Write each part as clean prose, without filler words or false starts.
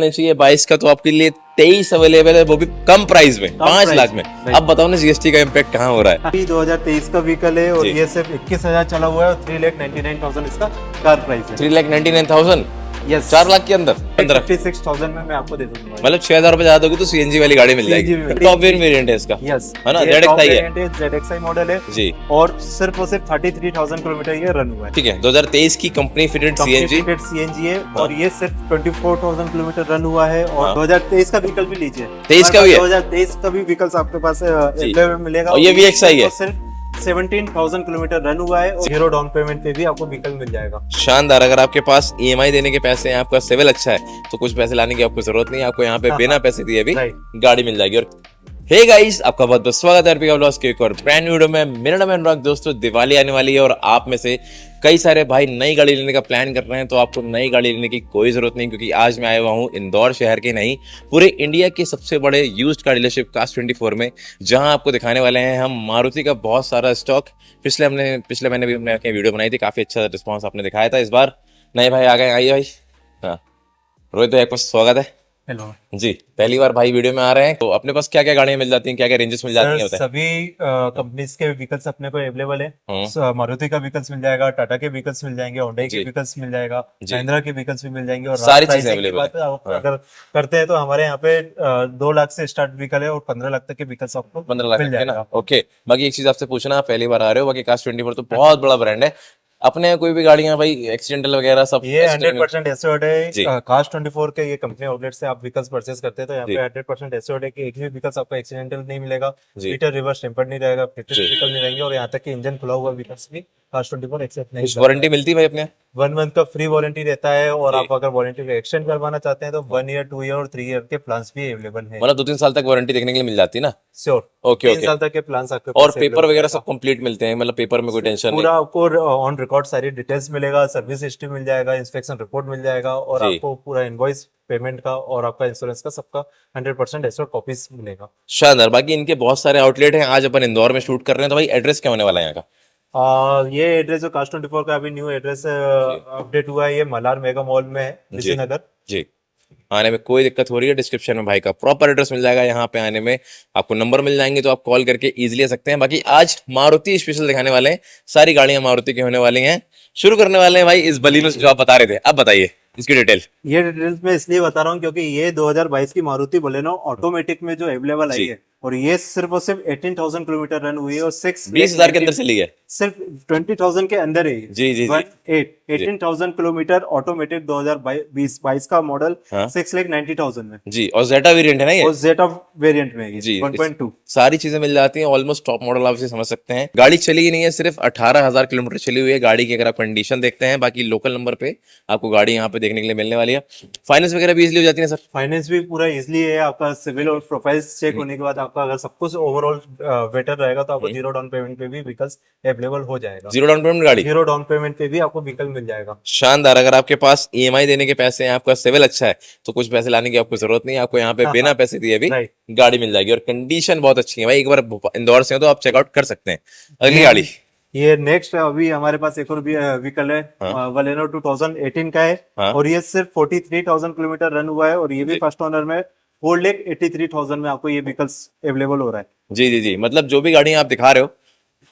चाहिए 22 का, तो आपके लिए 23 अवेलेबल है, वो भी कम प्राइस में, 5 लाख में। अब बताओ ना जीएसटी का इम्पैक्ट कहाँ हो रहा है। अभी 2023 का व्हीकल है और जी। ये सिर्फ 21,000 चला हुआ है और 3,99,000 इसका कार प्राइस है। 3,99,000 यस, 4 लाख के अंदर 56,000 में मैं आपको दे दूंगा। मतलब 6,000 रुपए ज्यादा होगी तो सीएनजी वाली गाड़ी मिल जाएगी। CNG टॉप वेरिएंट है इसका, यस, है ना, ये ZXi top है variant है, ZXi मॉडल है जी। और सिर्फ 33,000 किलोमीटर ये रन हुआ है। ठीक है, 2023 की कंपनी फिटेड सीएनजी CNG है और ये सिर्फ 24,000 किलोमीटर रन हुआ है। और 2023 का व्हीकल भी लीजिए, 23 का भी है? 2023 का भी व्हीकल्स आपके पास अवेलेबल मिलेगा। और ये VXi है, सिर्फ 17,000 किलोमीटर रन हुआ है और 0 डाउन पेमेंट पे भी आपको व्हीकल मिल जाएगा। शानदार। अगर आपके पास ईएमआई देने के पैसे हैं, आपका सिविल अच्छा है, तो कुछ पैसे लाने की आपको जरूरत नहीं है, आपको यहाँ पे बिना पैसे दिए भी गाड़ी मिल जाएगी। और हे गाइस, आपका बहुत बहुत स्वागत है अर्पिका व्लॉग्स के एक और ब्रांड न्यू वीडियो में। मेरा नाम है अनुराग। दोस्तों, दिवाली आने वाली है और आप में से कई सारे भाई नई गाड़ी लेने का प्लान कर रहे हैं, तो आपको नई गाड़ी लेने की कोई जरूरत नहीं, क्योंकि आज मैं आया हुआ हूँ इंदौर शहर के नहीं, पूरे इंडिया के सबसे बड़े यूज्ड कार डीलरशिप कास्ट24 में, जहां आपको दिखाने वाले हैं हम मारुति का बहुत सारा स्टॉक। पिछले महीने भी हमने अपनी वीडियो बनाई थी, काफी अच्छा रिस्पॉन्स आपने दिखाया था। इस बार नए भाई आ गए, आइए भाई। हाँ, रोहित भाई, आपका स्वागत है। हेलो जी, पहली बार भाई वीडियो में आ रहे हैं, तो अपने पास क्या क्या गाड़ियां मिल जाती हैं, क्या क्या रेंजेस मिल जाती हैं? सभी कंपनीज के व्हीकल्स अपने को अवेलेबल है। मारुति का व्हीकल्स मिल जाएगा, टाटा के व्हीकल्स मिल जाएंगे, होंडा के व्हीकल्स मिल जाएगा, महिंद्रा के व्हीकल्स भी मिल जाएंगे। और सारी चीजें अवेलेबल है। अगर करते हैं तो हमारे यहाँ पे 2 लाख से स्टार्ट व्हीकल है और 15 लाख तक के व्हीकल्स आपको 15 लाख मिल है ना। जाएगा। ओके, बाकी एक चीज आपसे पूछना, आप पहली बार आ रहे हो, बाकी कास्ट24 तो बहुत बड़ा ब्रांड है। अपने कोई भी गाड़ियां भाई एक्सीडेंटल वगैरह सब ये 100% एश्योर्ड जी। है। कास्ट24 के ये कंपनी आउटलेट से आप व्हीकल्स परचेस करते हैं तो यहाँ जी। पे 100% एश्योर्ड है कि एक भी व्हीकल्स आपको एक्सीडेंटल नहीं मिलेगा, जी। मीटर रिवर्स टेम्पर्ड नहीं रहेगा, फिटेड जी। व्हीकल नहीं रहेंगे और यहाँ तक कि इंजन खुला हुआ व्हीकल्स भी कास्ट24 एक्सेप्ट नहीं कुछ करता वारंटी मिलती है भाई अपने? 1 मंथ का फ्री वारंटी रहता है और जी। आप अगर वारंटी को एक्सटेंड करवाना चाहते हैं तो 1 ईयर, 2 ईयर और 3 ईयर के प्लान्स भी अवेलेबल है। मतलब 2-3 साल तक वारंटी देखने के लिए मिल जाती है ना? Sure, okay 3 okay. साल तक के प्लान्स आपके और पास पेपर available वगैरह रहेगा। सब कंप्लीट मिलते हैं, मतलब पेपर में कोई टेंशन नहीं? पूरा आपको ऑन रिकॉर्ड सारी डिटेल्स मिलेगा, सर्विस हिस्ट्री मिल जाएगा, इंस्पेक्शन रिपोर्ट मिल जाएगा और जी। आपको पूरा इनवॉइस पेमेंट का और आपका इंश्योरेंस का सबका 100% एश्योर्ड कॉपीज मिलेगा। शानदार। बाकी इनके बहुत सारे आउटलेट हैं, आज अपन इंदौर में शूट कर रहे हैं, तो भाई एड्रेस क्या होने वाला है यहाँ का? ये एड्रेस जो कास्ट24 का अभी न्यू एड्रेस अपडेट हुआ है, ये मलार मेगा मॉल में है, विजयनगर जी। आने में कोई दिक्कत हो रही है, डिस्क्रिप्शन में भाई का प्रॉपर एड्रेस मिल जाएगा। यहाँ पे आने में आपको नंबर मिल जाएंगे, तो आप कॉल करके इजीली आ सकते हैं। बाकी आज मारुति स्पेशल दिखाने वाले हैं, सारी गाड़ियां मारुति की होने वाली हैं। शुरू करने वाले हैं भाई इस बलिनो से जो आप बता रहे थे, अब बताइए इसकी डिटेल। ये डिटेल्स मैं इसलिए बता रहा हूँ क्योंकि ये 2022 की मारुति बलेनो ऑटोमेटिक में जो अवेलेबल आई है और ये सिर्फ और सिर्फ 18,000 किलोमीटर रन हुई है और 20,000 के अंदर चली है, सिर्फ 20,000 के अंदर है। जी जी जी। 18,000 किलोमीटर ऑटोमेटिक 2022 का मॉडल, हाँ। 6,90,000 में जी। और जेटा वेरिएंट है ना ये? और जेटा वेरिएंट में है जी, 1.2। सारी चीजें मिल जाती हैं, ऑलमोस्ट टॉप मॉडल आप इसे समझ सकते हैं। गाड़ी चली ही नहीं है, सिर्फ 18,000 किलोमीटर चली हुई है गाड़ी की, अगर आप कंडीशन देखते हैं। बाकी लोकल नंबर पे आपको गाड़ी यहाँ पे देखने के लिए मिलने वाली है। फाइनेंस वगैरह भी इजीली हो जाती है सर? फाइनेंस भी पूरा इजली है। आपका सिविल और प्रोफाइल्स चेक होने के बाद आपका अगर सब कुछ ओवरऑल बेटर रहेगा तो आपको 0 डाउन पेमेंट पे भी व्हीकल्स अवेलेबल हो जाएगा। 0 डाउन पेमेंट गाड़ी? 0 डाउन पेमेंट पे भी आपको व्हीकल मिल जाएगा। शानदार। अगर आपके पास ईएमआई देने के पैसे हैं, आपका सिविल अच्छा है, तो कुछ पैसे लाने की आपको जरूरत नहीं है, आपको यहाँ पे बिना पैसे दिए भी गाड़ी मिल जाएगी। और कंडीशन बहुत अच्छी है भाई, एक बार इंदौर से हो तो आप चेकआउट कर सकते हैं। अगली गाड़ी, ये नेक्स्ट अभी हमारे पास एक और व्हीकल है, वलेनो 2018 का है और ये सिर्फ 43,000 किलोमीटर रन हुआ है और ये भी फर्स्ट ओनर में 4,83,000 में आपको ये व्हीकल्स अवेलेबल हो रहा है। जी जी जी। मतलब जो भी गाड़ियां आप दिखा रहे हो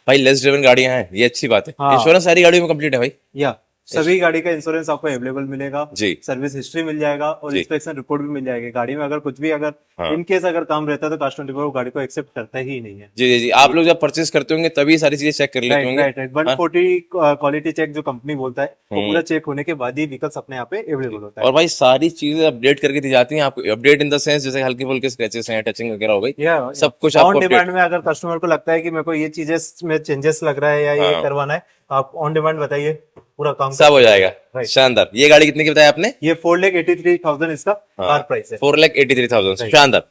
भाई, लेस ड्रिवन गाड़ियां हैं, ये अच्छी बात है। इंश्योरेंस सारी गाड़ियों में कंप्लीट है भाई? या सभी गाड़ी का इंश्योरेंस आपको अवेलेबल मिलेगा जी। सर्विस हिस्ट्री मिल जाएगा और इंस्पेक्शन रिपोर्ट भी मिल जाएगी। गाड़ी में अगर कुछ भी अगर इन केस अगर काम रहता है तो कास्ट24 गाड़ी को एक्सेप्ट करता ही नहीं है। जी जी जी। आप लोग जब परचेस करते होंगे तभी सारी चीजें चेक कर लेते होंगे। 140 क्वालिटी चेक जो कंपनी बोलता है वो पूरा चेक होने के बाद ही व्हीकल्स अपने यहाँ पे अवेलेबल होता है। और भाई सारी चीजें अपडेट करके दी जाती हैं आपको, अपडेट इन द सेंस जैसे हल्की फुल्की स्क्रैचेस हैं, टचिंग वगैरह हो गई, सब कुछ ऑन डिमांड में अगर कस्टमर को लगता है कि मेरे को ये चीजें में चेंजेस लग रहा है या ये करवाना है, आप ऑन डिमांड बताइए, पूरा काम सब हो जाएगा। शानदार। ये गाड़ी कितने की बताया आपने? ये 4,83,000 इसका कार प्राइस है। 4,83,000। शानदार।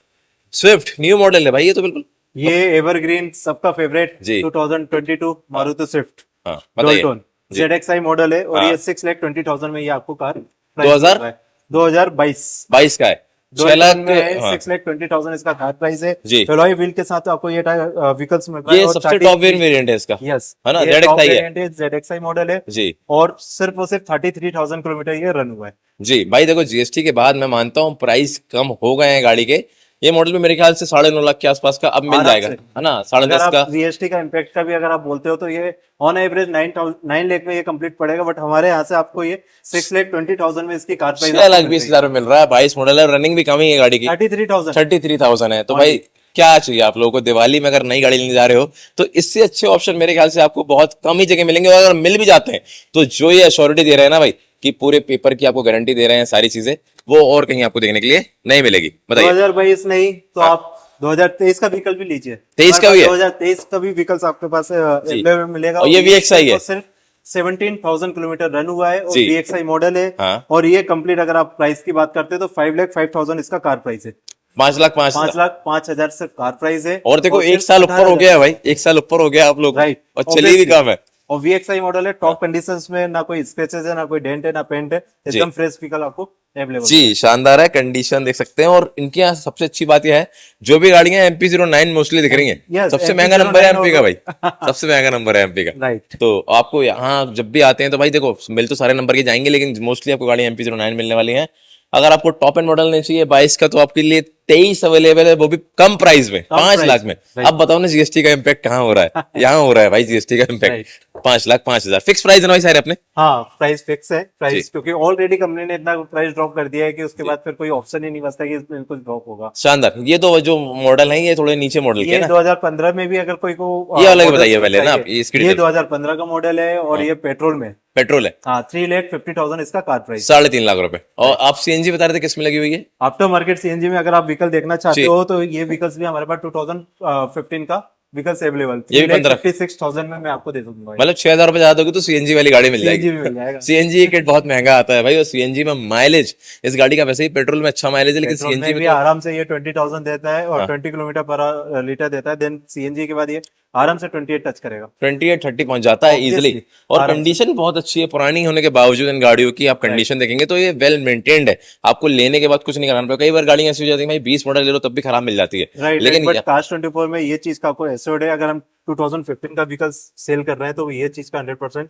स्विफ्ट न्यू मॉडल है भाई ये तो बिल्कुल। ये एवरग्रीन सबका favourite 2022 Maruti Swift Dalton ZXi model है और ये 6,20,000 में ये आपको कार 2022 2022 का है। 6 लाख में 6,20,000 इसका कार प्राइस है जी। एलॉय व्हील के साथ आपको ये व्हीकल्स मिल रहा है। ये और सबसे टॉप वेरिएंट है इसका, यस है ना, ये टॉप ZXi है वेरिएंट है, ZXi मॉडल है जी। और सिर्फ 33,000 किलोमीटर ये रन हुआ है। जी भाई देखो, जीएसटी के बाद मैं मानता हूँ प्राइस कम हो गए हैं गाड़ी के। ये मॉडल में मेरे ख्याल से 9.5 लाख के आसपास का अब मिल आराम जाएगा, से। है ना, 10.5 का। जीएसटी का इम्पैक्ट का भी अगर आप बोलते हो तो ये ऑन एवरेज 9 लाख में ये कंप्लीट पड़ेगा, बट हमारे यहाँ से आपको ये 6,20,000 में इसकी कार प्राइस 6,20,000 में मिल रहा है। 22 मॉडल है, रनिंग भी कम ही है गाड़ी की, 33,000 है। तो भाई क्या चाहिए आप लोगों को दिवाली में अगर नई गाड़ी लेने जा रहे हो तो इससे अच्छे ऑप्शन मेरे ख्याल से आपको बहुत कम ही जगह मिलेंगे। और अगर मिल भी जाते हैं तो जो ये अश्योरिटी दे रहे हैं ना भाई कि पूरे पेपर की आपको गारंटी दे रहे हैं, सारी चीजें, वो और कहीं आपको देखने के लिए नहीं मिलेगी। बताइए। 2022 नहीं तो आप 2023 का व्हीकल भी लीजिए। 23 का भी है, 2023 का भी व्हीकल्स आपके पास अवेलेबल मिलेगा। और ये VXi है, सिर्फ 17,000 किलोमीटर रन हुआ है और जी। VXi मॉडल है। हाँ। और ये कंप्लीट अगर आप प्राइस की बात करते हैं तो 5,05,000 इसका कार प्राइस है। 5,05,000 सिर्फ कार प्राइस है। और देखो, एक सिर्फ साल ऊपर हो गया है भाई, एक साल ऊपर हो गया आप लोग, राइट, और चली भी कम है। और VXi मॉडल है, टॉप कंडीशंस में, ना कोई स्क्रैचेस है, ना कोई डेंट है, ना पेंट है, एकदम फ्रेश व्हीकल आपको अवेलेबल। जी, शानदार है, कंडीशन देख सकते हैं। और इनके यहाँ सबसे अच्छी बात यह है, जो भी गाड़ियां MP09 मोस्टली दिख रही हैं, Yes, सबसे महंगा नंबर है MP का भाई, सबसे महंगा नंबर है MP का। राइट। तो आपको यहाँ जब भी आते हैं तो भाई देखो, मिल तो सारे नंबर के जाएंगे, लेकिन मोस्टली आपको गाड़ी MP09 मिलने वाली है। अगर आपको टॉप एंड मॉडल नहीं चाहिए 22 का, तो आपके लिए 23 अवेलेबल है, वो भी कम प्राइस में, 5 लाख में। अब बताओ ना जीएसटी का इम्पैक्ट कहाँ हो रहा है? यहाँ हो रहा है भाई जीएसटी का इम्पैक्ट। 5,05,000 फिक्स प्राइस है ना भाई सारे अपने? हाँ, प्राइस फिक्स है प्राइस, क्योंकि ऑलरेडी कंपनी ने इतना प्राइस ड्रॉप कर दिया है कि उसके बाद फिर कोई ऑप्शन ही नहीं बचता कि इसमें कुछ ड्रॉप होगा। शानदार। ये तो जो मॉडल है ये थोड़े नीचे मॉडल के ये ना, 2015 में भी अगर कोई को ये अलग models बताइए पहले ना आप, चाहिए, इसकी ये डिटेल। 2015 का मॉडल है और ये पेट्रोल में। पेट्रोल है, हाँ, 3,50,000 इसका कार प्राइस, 3.5 लाख रुपए। और आप सीएनजी बता रहे थे किस में लगी हुई है? आफ्टर मार्केट सीएनजी में अगर आप व्हीकल देखना चाहते हो तो ये व्हीकल्स भी हमारे पास 2015 का व्हीकल्स अवेलेबल, ये भी 56,000 में मैं आपको दे दूंगा। मतलब 6,000 रुपए ज्यादा दोगे तो सीएनजी वाली गाड़ी मिल जाएगी। सीएनजी भी मिल जाएगा। सीएनजी किट बहुत महंगा आता है भाई, और सीएनजी में माइलेज, इस गाड़ी का वैसे ही पेट्रोल में अच्छा माइलेज है, लेकिन पेट्रोल सीएनजी में भी आराम से ये 20,000 देता है और 20 किलोमीटर पर लीटर देता है। देन सीएनजी के बाद ये आराम से 28 टच करेगा, 28-30 पहुंच जाता है इजिली। और कंडीशन बहुत अच्छी है, पुरानी होने के बावजूद इन गाड़ियों की आप कंडीशन देखेंगे तो ये वेल मेंटेन्ड है। आपको लेने के बाद कुछ नहीं कराना पड़ेगा। कई बार गाड़ियां ऐसी हो जाती है भाई 20 मॉडल ले लो तब भी खराब मिल जाती है, लेकिन कार्स 24 में ये चीज का आपको एश्योर्ड है। अगर हम 2015 का व्हीकल सेल कर रहे हैं तो ये चीज का 100%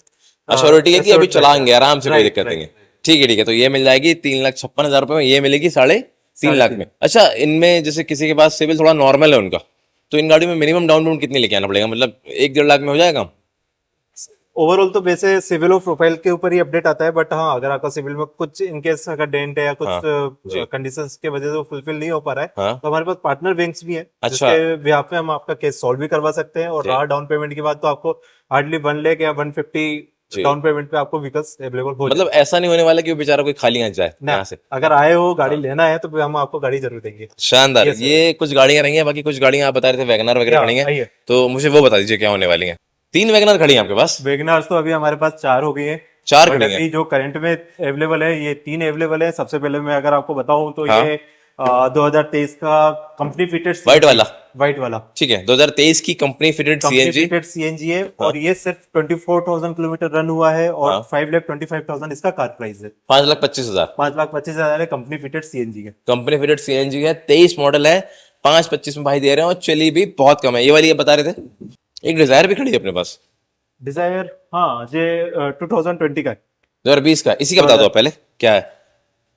अश्योरिटी है कि अभी चलाएंगे आराम से, कोई दिक्कत नहीं है। ठीक है ठीक है, तो ये मिल जाएगी 3,56,000 रुपए में, ये मिलेगी 3.5 लाख में। अच्छा, इनमें जैसे किसी के पास सिविल थोड़ा नॉर्मल है उनका, तो इन गाड़ियों में मिनिमम डाउन पेमेंट कितनी लेके आना पड़ेगा? मतलब 1-1.5 लाख में हो जाएगा? ओवरऑल तो वैसे सिविल और प्रोफाइल के ऊपर ही अपडेट आता है, बट हाँ, अगर आपका सिविल में कुछ इनकेस अगर डेंट है या कुछ कंडीशंस के वजह से वो फुलफिल नहीं हो पा रहा है, तो हमारे पास पार्टनर बैंक्स भी है, जिसके बिहाफ पे हम आपका केस सॉल्व भी करवा सकते हैं। और रहा डाउन पेमेंट की बात, तो आपको हार्डली 1 लाख या 150 डाउन पेमेंट पे आपको व्हीकल्स अवेलेबल हो। मतलब ऐसा नहीं होने वाला कि वो बेचारा कोई खाली ना जाए यहाँ से। अगर आए हो गाड़ी लेना है तो हम आपको गाड़ी जरूर देंगे। शानदार। ये कुछ गाड़ियां रही हैं, बाकी कुछ गाड़ियां आप बता रहे थे वैगनर वगैरह खड़ी हैं, तो मुझे वो बता दीजिए क्या होने वाली हैं। 3 वैगनर खड़ी हैं आपके पास? वैगनर्स तो अभी हमारे पास 4 हो गई है, 4 खड़ी हैं। जो करंट में अवेलेबल है ये 3 अवेलेबल है। सबसे पहले मैं अगर आपको बताऊं तो ये 2023 का कंपनी फिटेड व्हाइट वाला, ठीक है, 2023 की कंपनी फिटेड सीएनजी है। और ये सिर्फ 24,000 किलोमीटर रन हुआ है और 5,25,000 इसका कार प्राइस है। 5,25,000 5,25,000 है, कंपनी फिटेड सीएनजी है। कंपनी फिटेड सीएनजी है, 23 मॉडल है, 5,25 में भाई दे रहे हैं, और चली भी बहुत कम है। ये वाली ये बता रहे थे, एक डिजायर भी खड़ी है अपने पास। डिजायर, हाँ, ये 2020 का है, 2020 का। इसी का बता दो पहले क्या है।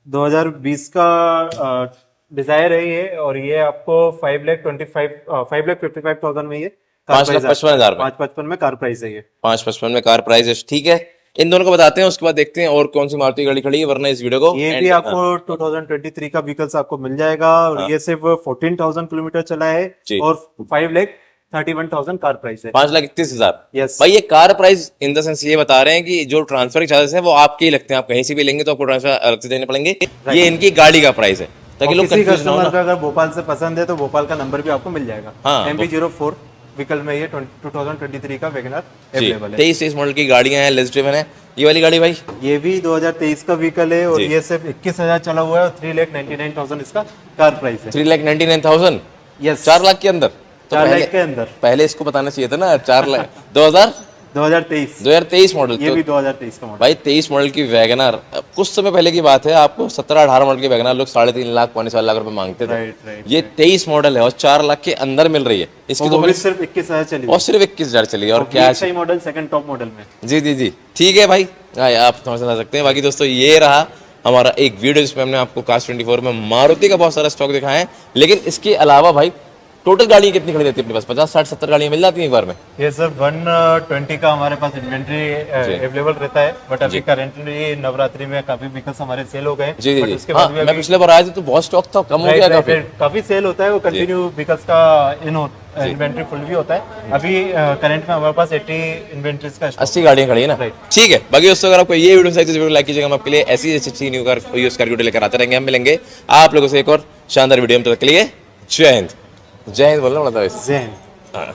2020 का डिजायर है ये, और ये आपको 5,55,000 में ये 5,55,000 में 5,55 में कार प्राइस है ये। 5,55 में कार प्राइस है, ठीक है। इन दोनों को बताते हैं, उसके बाद देखते हैं और कौन सी मारुति गाड़ी खड़ी है, वरना इस वीडियो को ये भी आपको 2023 का व्हीकल्स आपको मिल जाएगा। और ये सिर्फ 14,000 किलोमीटर चला है और 5,31,000 कार प्राइस है। 5,31,000। यस भाई, ये car price in the sense ये बता रहे हैं कि जो ट्रांसफर चार्जेस हैं वो आपके ही लगते हैं, आप कहीं से भी लेंगे तो आपको ट्रांसफर अलग से देने पड़ेंगे। ये इनकी गाड़ी का प्राइस है, ताकि लोग कंफ्यूज ना हो। अगर भोपाल से पसंद है तो भोपाल का नंबर भी आपको मिल जाएगा। MP04 व्हीकल में ये 2023 का वैगनर अवेलेबल है। 23 मॉडल की गाड़ियां हैं, लेस ड्रिवन है। ये वाली गाड़ी भाई, ये भी 2023 का व्हीकल है और ये सिर्फ 21,000 चला हुआ है और 3,99,000 इसका कार प्राइस है। 3,99,000। यस, 4 लाख के अंदर। 4 लाख के अंदर। पहले इसको बताना चाहिए था ना, 4 लाख 2000 2023 2023 मॉडल। ये तो भी 2023 का मॉडल। भाई 23 मॉडल की वैगनर, कुछ समय पहले की बात है, आपको 17-18 मॉडल की वैगनर लोग 3.5 लाख 4.25 लाख रुपए मांगते थे। राइट। ये 23 मॉडल है और 4 लाख के अंदर मिल रही है इसकी। और तो वो भी मैंने सिर्फ 21,000 चली और सिर्फ 21,000 चली है और क्या है। सही मॉडल, सेकंड टॉप मॉडल में। जी जी जी ठीक है भाई, आप समझ सकते हैं। बाकी दोस्तों ये रहा हमारा एक वीडियो जिसमें हमने आपको कार्स 24 में मारुति का बहुत सारा स्टॉक दिखाया है। लेकिन इसके अलावा भाई टोटल गाड़ी कितनी खड़ी रहती है अपने पास? 50 60 70 गाड़ियां मिल जाती हैं एक बार में? ये सर 120 का हमारे पास इन्वेंट्री अवेलेबल रहता है, बट अभी करेंटली नवरात्रि में काफी व्हीकल्स हमारे सेल हो गए। जी जी बट जी उसके हाँ, बाद भी मैं पिछले बार आया था तो बहुत स्टॉक था, कम हो गया काफी। काफी सेल होता है, वो कंटिन्यू व्हीकल्स का इन्वेंट्री फुल भी होता है। अभी करंट में हमारे पास 80 इन्वेंट्रीज का 80 गाड़ियां खड़ी है ना। ठीक है, बाकी दोस्तों अगर आपको ये वीडियो सही तो लाइक कीजिएगा। हम आपके लिए ऐसी अच्छी न्यू कार यूज करके वीडियो लेकर आते रहेंगे। हम मिलेंगे आप लोगों से एक और शानदार वीडियो में, तब तक के लिए जय हिंद। जय हिंद बोलना पड़ता है। जय हिंद।